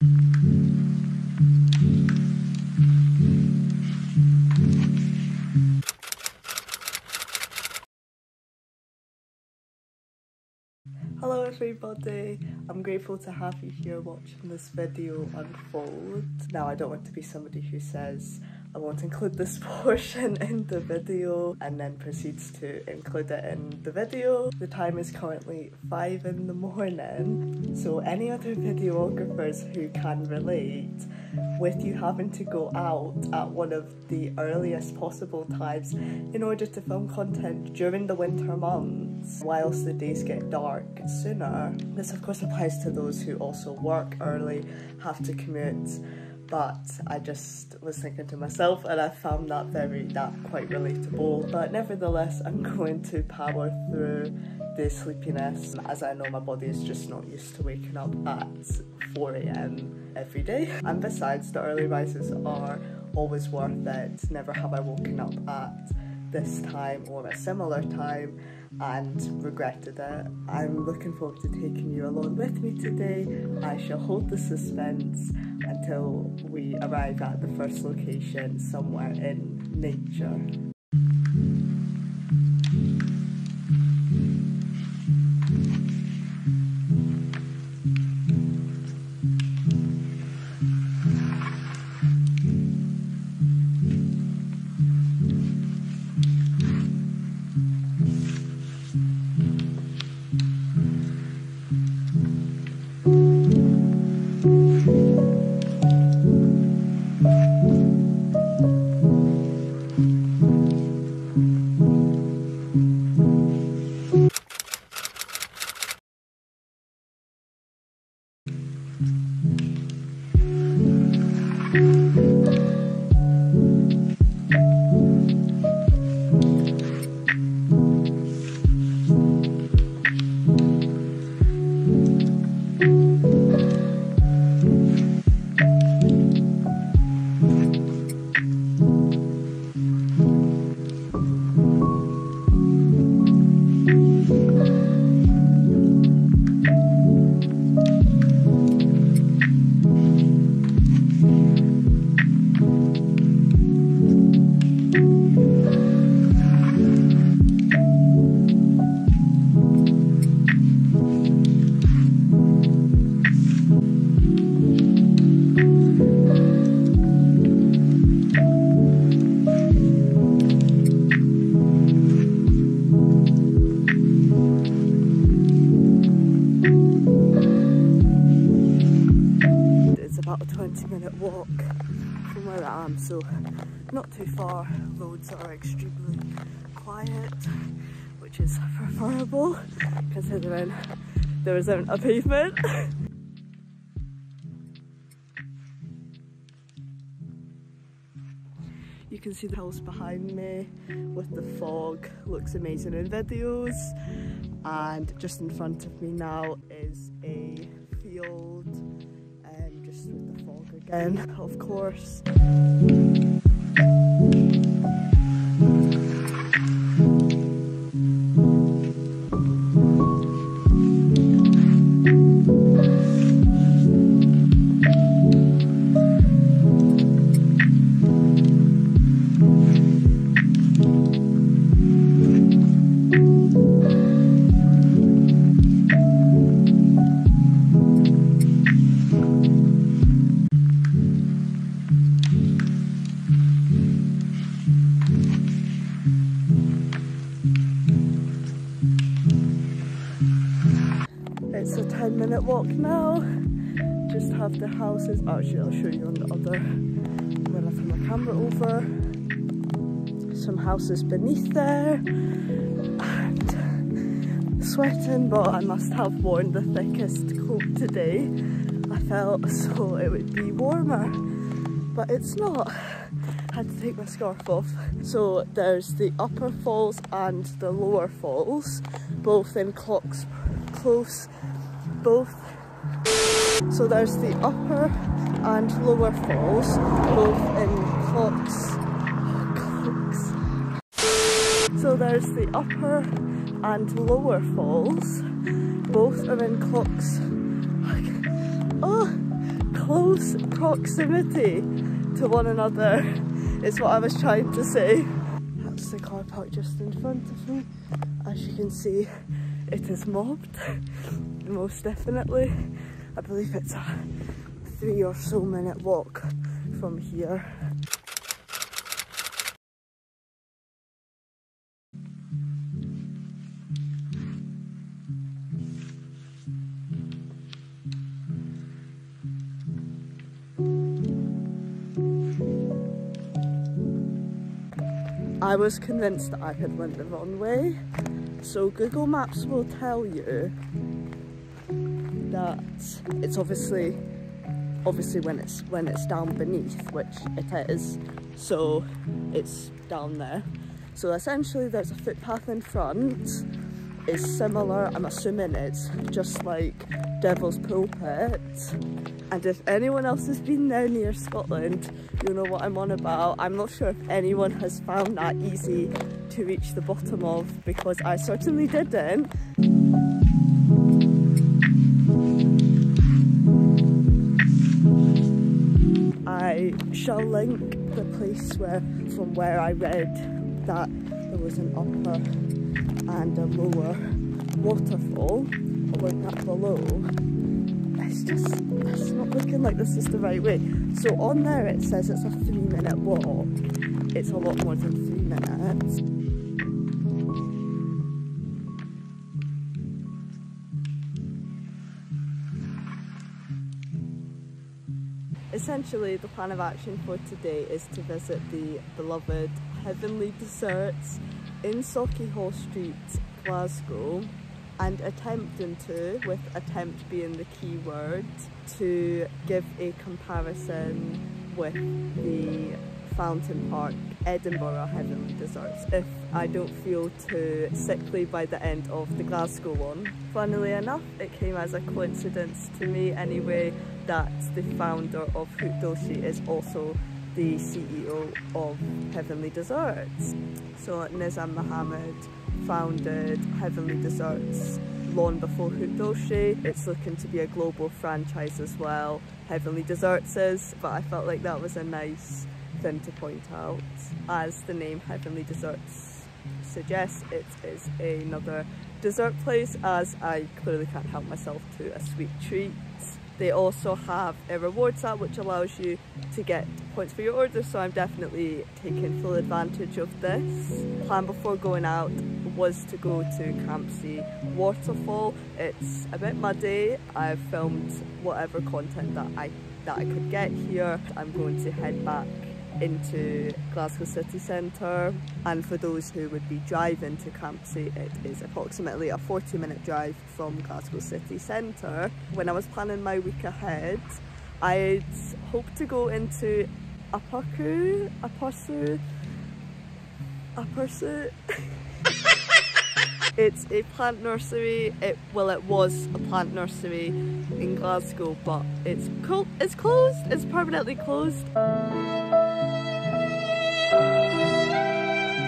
Hello everybody, I'm grateful to have you here watching this video unfold. Now I don't want to be somebody who says I won't include this portion in the video and then proceeds to include it in the video. The time is currently 5 in the morning, so any other videographers who can relate with you having to go out at one of the earliest possible times in order to film content during the winter months whilst the days get dark sooner. This of course applies to those who also work early, have to commute, but I just was thinking to myself and I found that quite relatable. But nevertheless, I'm going to power through the sleepiness as I know my body is just not used to waking up at 4 AM every day. And besides, the early rises are always worth it. Never have I woken up at this time or a similar time and regretted it. I'm looking forward to taking you along with me today. I shall hold the suspense until we arrive at the first location somewhere in nature. About a 20-minute walk from where I am, so not too far. Roads are extremely quiet, which is preferable considering there isn't a pavement. You can see the house behind me with the fog, looks amazing in videos, and just in front of me now is a field just with the fog again, of course. It's a 10-minute walk now. Just have the houses. Actually, I'll show you on the other when I turn my camera over. Some houses beneath there. And sweating, but I must have worn the thickest coat today. I felt so it would be warmer, but it's not. I had to take my scarf off. So there's the upper falls and the lower falls, both in close. So there's the upper and lower falls, both in clocks. So there's the upper and lower falls, both are in clocks. Oh, close proximity to one another is what I was trying to say. That's the car park just in front of me. As you can see, it is mobbed, most definitely. I believe it's a 3 or so minute walk from here. I was convinced that I had went the wrong way. So Google Maps will tell you that it's obviously when it's down beneath, which it is, so it's down there. So essentially there's a footpath in front. It's similar, I'm assuming it's just like Devil's Pulpit. And if anyone else has been there near Scotland, you'll know what I'm on about. I'm not sure if anyone has found that easy to reach the bottom of, because I certainly didn't. I shall link the place from where I read that there was an upper and a lower waterfall. I'll link that below. It's not looking like this is the right way. So on there it says it's a 3-minute walk. It's a lot more than 3 minutes. Essentially, the plan of action for today is to visit the beloved Heavenly Desserts in Sauchiehall Street, Glasgow, and attempting to, with attempt being the key word, to give a comparison with the Fountain Park Edinburgh Heavenly Desserts if I don't feel too sickly by the end of the Glasgow one. Funnily enough, it came as a coincidence to me anyway that the founder of Hoot Doshi is also the CEO of Heavenly Desserts. So Nizam Mohammed founded Heavenly Desserts long before Hoot Doshi. It's looking to be a global franchise as well, Heavenly Desserts is, but I felt like that was a nice thing to point out. As the name Heavenly Desserts suggests, it is another dessert place, as I clearly can't help myself to a sweet treat. They also have a rewards app which allows you to get points for your order, so I'm definitely taking full advantage of this. Plan before going out was to go to Campsie Waterfall. It's a bit muddy. I've filmed whatever content that I could get here. I'm going to head back into Glasgow city centre, and for those who would be driving to Campsie, it is approximately a 40-minute drive from Glasgow city centre. When I was planning my week ahead, I'd hoped to go into a pursu. It's a plant nursery. It was a plant nursery in Glasgow, but it's closed. It's permanently closed.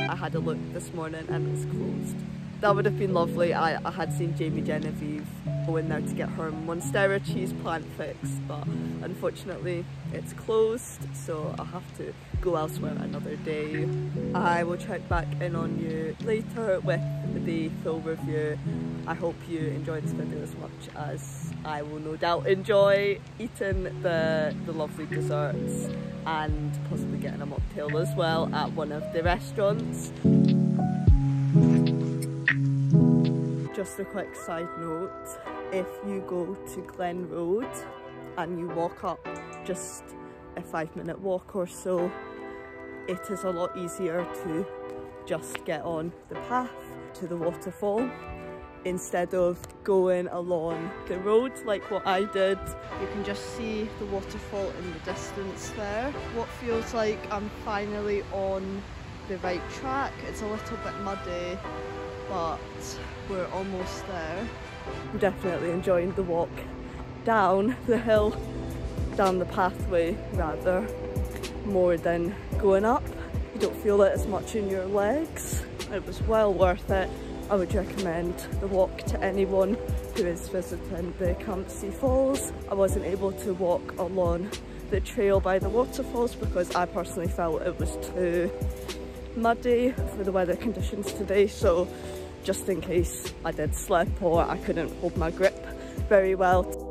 I had a look this morning and it's closed. That would have been lovely. I had seen Jamie Genevieve go in there to get her Monstera cheese plant fixed, but unfortunately it's closed, so I'll have to go elsewhere another day. I will check back in on you later with the full review. I hope you enjoyed this video as much as I will no doubt enjoy eating the lovely desserts and possibly getting a mocktail as well at one of the restaurants. Just a quick side note, if you go to Glen Road and you walk up just a 5-minute walk or so, it is a lot easier to just get on the path to the waterfall instead of going along the road like what I did. You can just see the waterfall in the distance there. What feels like I'm finally on the right track. It's a little bit muddy, but we're almost there. I'm definitely enjoying the walk down the hill, down the pathway rather, more than going up. You don't feel it as much in your legs. It was well worth it. I would recommend the walk to anyone who is visiting the Campsie Falls. I wasn't able to walk along the trail by the waterfalls because I personally felt it was too muddy for the weather conditions today, so just in case I did slip or I couldn't hold my grip very well.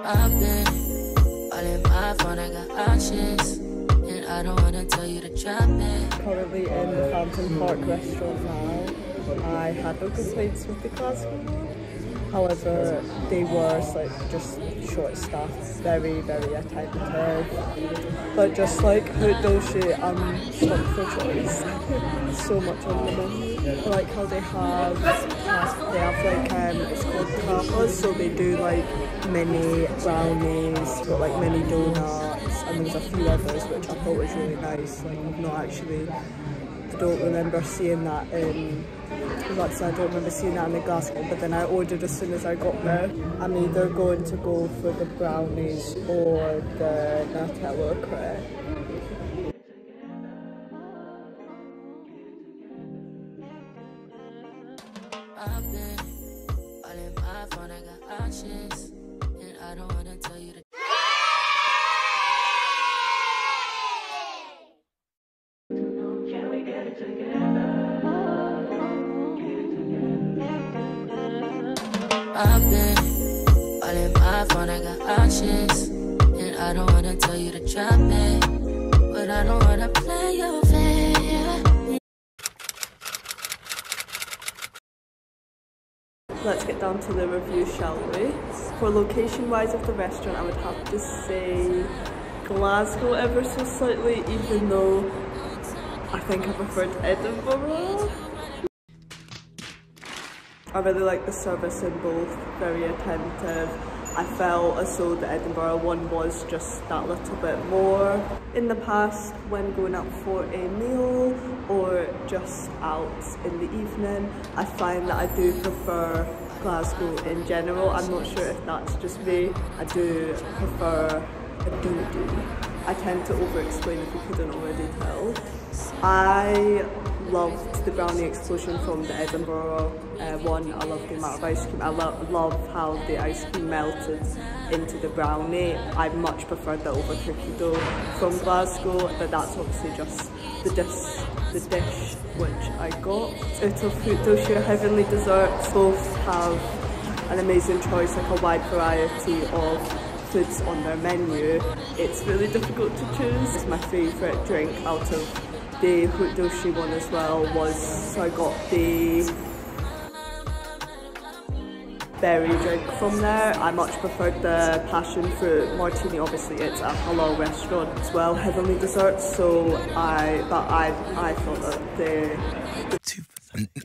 I've been all in my phone, I got options, and I don't wanna tell you to drop it. Currently in the Fountain Park restaurant now. I had no complaints with the Glasgow one. However, they were like just short staffed, very attentive. But just like Hootdoshi, I'm stuck for choice. So much on the menu. I like how they have like it's called tapas, so they do like mini brownies, got like mini donuts, and there's a few others which I thought was really nice. Like I've not actually, I don't remember seeing that in. I don't remember seeing that in the Glasgow, but then I ordered as soon as I got there. I'm either going to go for the brownies or the Nutella crepe. I've been all in my phone, I got options, and I don't wanna tell you to. Can we get it together? I've been all in my phone, I got options, and I don't wanna tell you to drop it, but I don't wanna play your fair. Let's get down to the review, shall we? For location wise of the restaurant, I would have to say Glasgow ever so slightly, even though I think I preferred Edinburgh. I really like the service in both, very attentive. I felt as though the Edinburgh one was just that little bit more. In the past, when going out for a meal or just out in the evening, I find that I do prefer Glasgow in general. I'm not sure if that's just me. I tend to over-explain if you couldn't already tell. I loved the Brownie Explosion from the Edinburgh one. I loved the amount of ice cream. I love how the ice cream melted into the brownie. I much preferred the over cookie dough from Glasgow, but that's obviously just the dish which I got. Out of Hootdoshi or Heavenly Desserts, both have an amazing choice, like a wide variety of foods on their menu. It's really difficult to choose. My favourite drink out of the Hootdoshi one as well was, so I got the berry drink from there. I much preferred the passion fruit martini. Obviously it's a halal restaurant as well, Heavenly Desserts, so I thought that the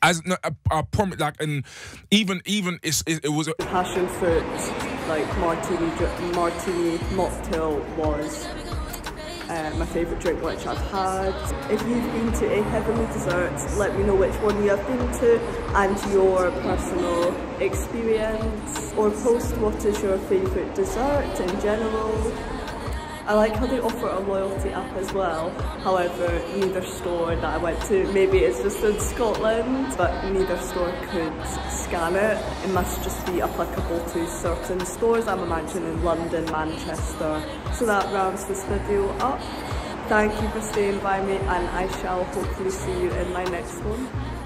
as no, I promise, like, and even it was a passion fruit like martini mocktail was my favourite drink which I've had. If you've been to a Heavenly Desserts, let me know which one you have been to and your personal experience, or post what is your favourite dessert in general. I like how they offer a loyalty app as well. However, neither store that I went to, maybe it's just in Scotland, but neither store could scan it. It must just be applicable to certain stores, I'm imagining London, Manchester. So that rounds this video up. Thank you for staying by me, and I shall hopefully see you in my next one.